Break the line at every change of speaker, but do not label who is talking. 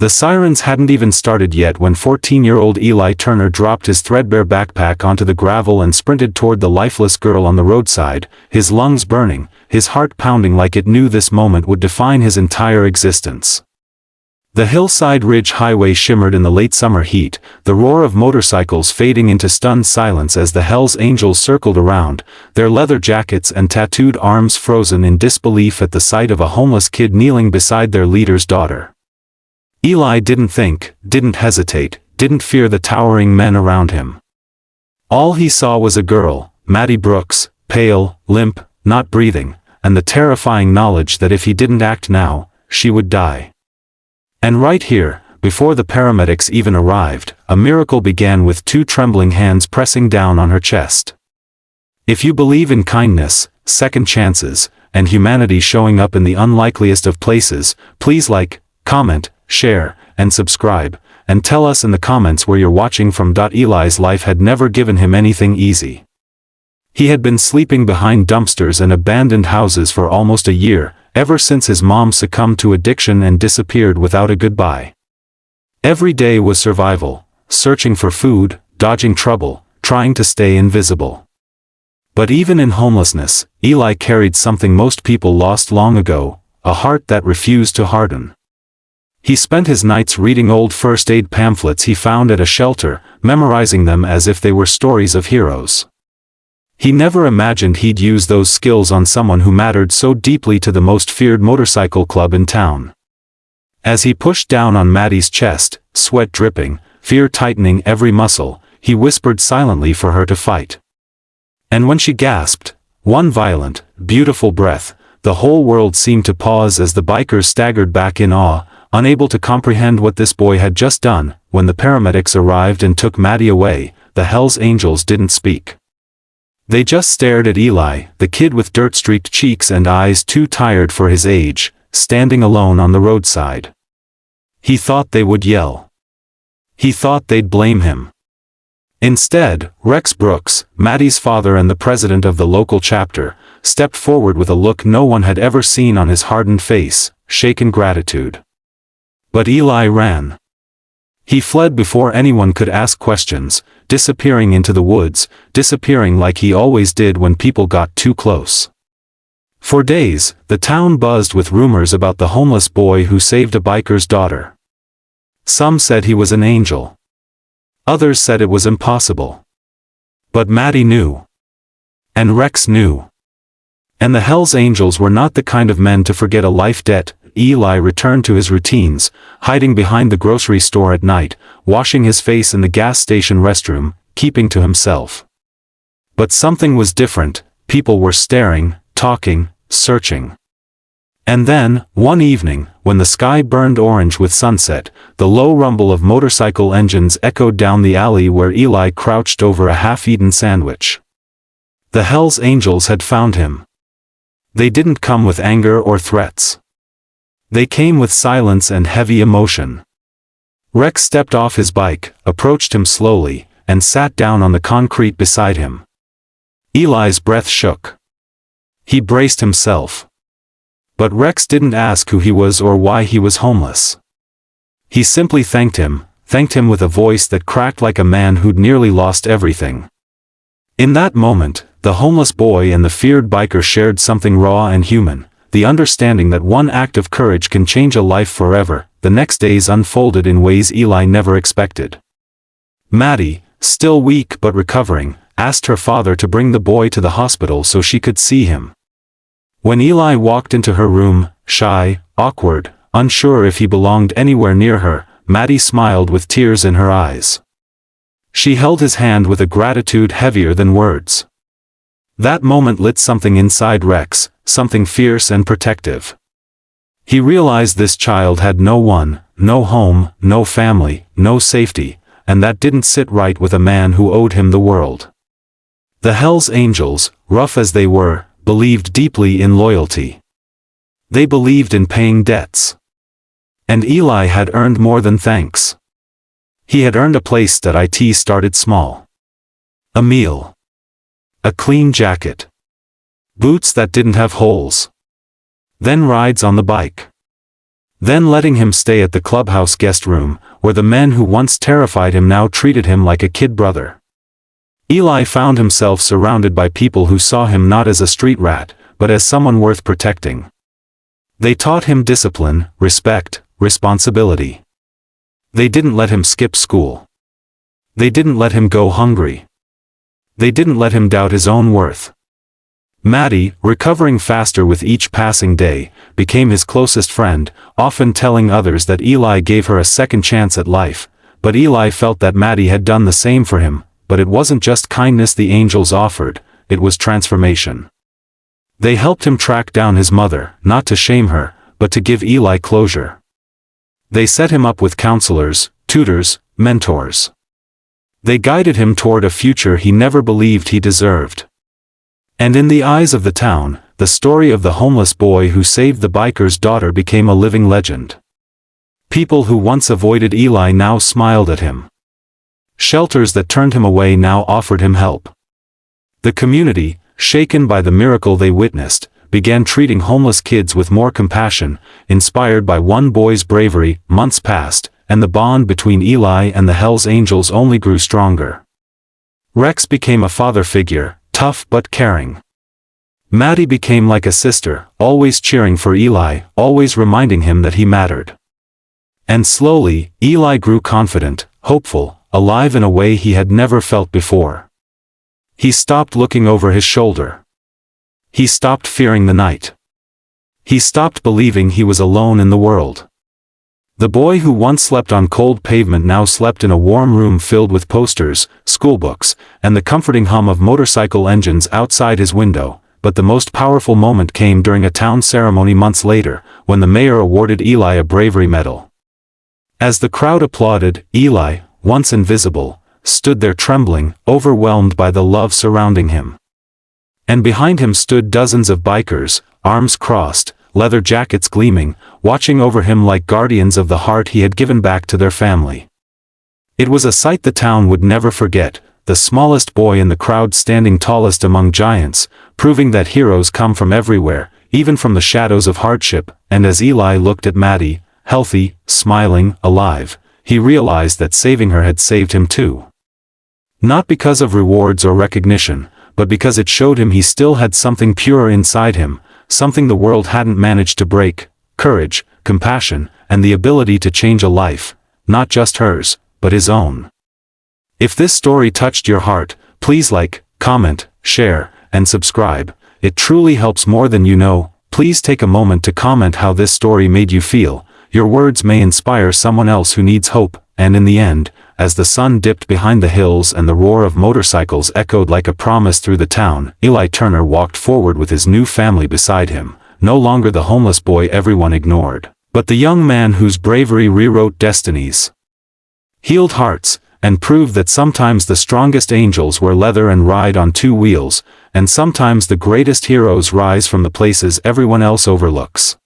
The sirens hadn't even started yet when 14-year-old Eli Turner dropped his threadbare backpack onto the gravel and sprinted toward the lifeless girl on the roadside, his lungs burning, his heart pounding like it knew this moment would define his entire existence. The hillside ridge highway shimmered in the late summer heat, the roar of motorcycles fading into stunned silence as the Hells Angels circled around, their leather jackets and tattooed arms frozen in disbelief at the sight of a homeless kid kneeling beside their leader's daughter. Eli didn't think, didn't hesitate, didn't fear the towering men around him. All he saw was a girl, Maddie Brooks, pale, limp, not breathing, and the terrifying knowledge that if he didn't act now, she would die. And right here, before the paramedics even arrived, a miracle began with two trembling hands pressing down on her chest. If you believe in kindness, second chances, and humanity showing up in the unlikeliest of places, please like, comment, share, and subscribe, and tell us in the comments where you're watching from. Eli's life had never given him anything easy. He had been sleeping behind dumpsters and abandoned houses for almost a year, ever since his mom succumbed to addiction and disappeared without a goodbye. Every day was survival, searching for food, dodging trouble, trying to stay invisible. But even in homelessness, Eli carried something most people lost long ago, a heart that refused to harden. He spent his nights reading old first aid pamphlets he found at a shelter, memorizing them as if they were stories of heroes. He never imagined he'd use those skills on someone who mattered so deeply to the most feared motorcycle club in town. As he pushed down on Maddie's chest, sweat dripping, fear tightening every muscle, he whispered silently for her to fight. And when she gasped, one violent, beautiful breath, the whole world seemed to pause as the bikers staggered back in awe, unable to comprehend what this boy had just done. When the paramedics arrived and took Maddie away, the Hells Angels didn't speak. They just stared at Eli, the kid with dirt-streaked cheeks and eyes too tired for his age, standing alone on the roadside. He thought they would yell. He thought they'd blame him. Instead, Rex Brooks, Maddie's father and the president of the local chapter, stepped forward with a look no one had ever seen on his hardened face, shaken gratitude. But Eli ran. He fled before anyone could ask questions, disappearing into the woods, disappearing like he always did when people got too close. For days, the town buzzed with rumors about the homeless boy who saved a biker's daughter. Some said he was an angel. Others said it was impossible. But Maddie knew. And Rex knew. And the Hells Angels were not the kind of men to forget a life debt. Eli returned to his routines, hiding behind the grocery store at night, washing his face in the gas station restroom, keeping to himself. But something was different. People were staring, talking, searching. And then, one evening, when the sky burned orange with sunset, the low rumble of motorcycle engines echoed down the alley where Eli crouched over a half-eaten sandwich. The Hells Angels had found him. They didn't come with anger or threats. They came with silence and heavy emotion. Rex stepped off his bike, approached him slowly, and sat down on the concrete beside him. Eli's breath shook. He braced himself. But Rex didn't ask who he was or why he was homeless. He simply thanked him with a voice that cracked like a man who'd nearly lost everything. In that moment, the homeless boy and the feared biker shared something raw and human. The understanding that one act of courage can change a life forever. The next days unfolded in ways Eli never expected. Maddie, still weak but recovering, asked her father to bring the boy to the hospital so she could see him. When Eli walked into her room, shy, awkward, unsure if he belonged anywhere near her, Maddie smiled with tears in her eyes. She held his hand with a gratitude heavier than words. That moment lit something inside Rex, something fierce and protective. He realized this child had no one, no home, no family, no safety, and that didn't sit right with a man who owed him the world. The Hells Angels, rough as they were, believed deeply in loyalty. They believed in paying debts. And Eli had earned more than thanks. He had earned a place that it started small. A meal. A clean jacket. Boots that didn't have holes. Then rides on the bike. then letting him stay at the clubhouse guest room, where the men who once terrified him now treated him like a kid brother. Eli found himself surrounded by people who saw him not as a street rat, but as someone worth protecting. They taught him discipline, respect, responsibility. They didn't let him skip school. They didn't let him go hungry. They didn't let him doubt his own worth. Maddie, recovering faster with each passing day, became his closest friend, often telling others that Eli gave her a second chance at life, but Eli felt that Maddie had done the same for him, but it wasn't just kindness the angels offered, it was transformation. They helped him track down his mother, not to shame her, but to give Eli closure. They set him up with counselors, tutors, mentors. They guided him toward a future he never believed he deserved. And in the eyes of the town, the story of the homeless boy who saved the biker's daughter became a living legend. People who once avoided Eli now smiled at him. Shelters that turned him away now offered him help. The community, shaken by the miracle they witnessed, began treating homeless kids with more compassion, inspired by one boy's bravery. Months passed, and the bond between Eli and the Hells Angels only grew stronger. Rex became a father figure, tough but caring. Maddie became like a sister, always cheering for Eli, always reminding him that he mattered. And slowly, Eli grew confident, hopeful, alive in a way he had never felt before. He stopped looking over his shoulder. He stopped fearing the night. He stopped believing he was alone in the world. The boy who once slept on cold pavement now slept in a warm room filled with posters, schoolbooks, and the comforting hum of motorcycle engines outside his window. But the most powerful moment came during a town ceremony months later, when the mayor awarded Eli a bravery medal. As the crowd applauded, Eli, once invisible, stood there trembling, overwhelmed by the love surrounding him. And behind him stood dozens of bikers, arms crossed, leather jackets gleaming, watching over him like guardians of the heart he had given back to their family. It was a sight the town would never forget, the smallest boy in the crowd standing tallest among giants, proving that heroes come from everywhere, even from the shadows of hardship. And as Eli looked at Maddie, healthy, smiling, alive, he realized that saving her had saved him too. Not because of rewards or recognition, but because it showed him he still had something pure inside him, something the world hadn't managed to break: courage, compassion, and the ability to change a life, not just hers, but his own. If this story touched your heart, please like, comment, share, and subscribe. It truly helps more than you know. Please take a moment to comment how this story made you feel. Your words may inspire someone else who needs hope. And in the end, as the sun dipped behind the hills and the roar of motorcycles echoed like a promise through the town, Eli Turner walked forward with his new family beside him, no longer the homeless boy everyone ignored, but the young man whose bravery rewrote destinies, healed hearts, and proved that sometimes the strongest angels wear leather and ride on two wheels, and sometimes the greatest heroes rise from the places everyone else overlooks.